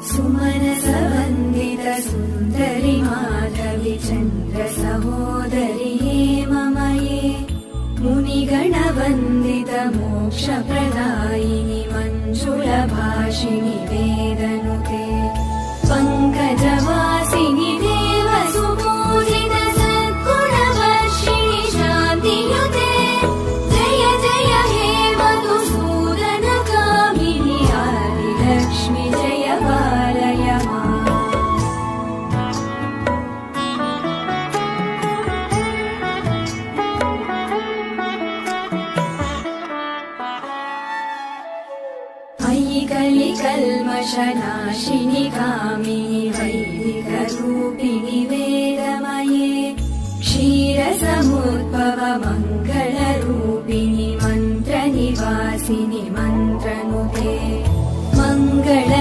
सुमनसवन्दित सुन्दरि माधवि चन्द्र सहोदरि हेममये मुनिगणवन्दित मोक्षप्रदायिनि मञ्जुलभाषिणि वेदनुते पङ्कजवासिनि देवसुपूजित सद्गुणवर्षिणि शान्तियुते जय जय हे मधुसूदनकामिनि आदिलक्ष्मि जय पालय माम्। अयि कलिकल्मषनाशिनि कामिनि वैदिकरूपिणि वेदमये क्षीरसमुद्भव मङ्गलरूपिणि मन्त्रनिवासिनि मन्त्रनुते मङ्गल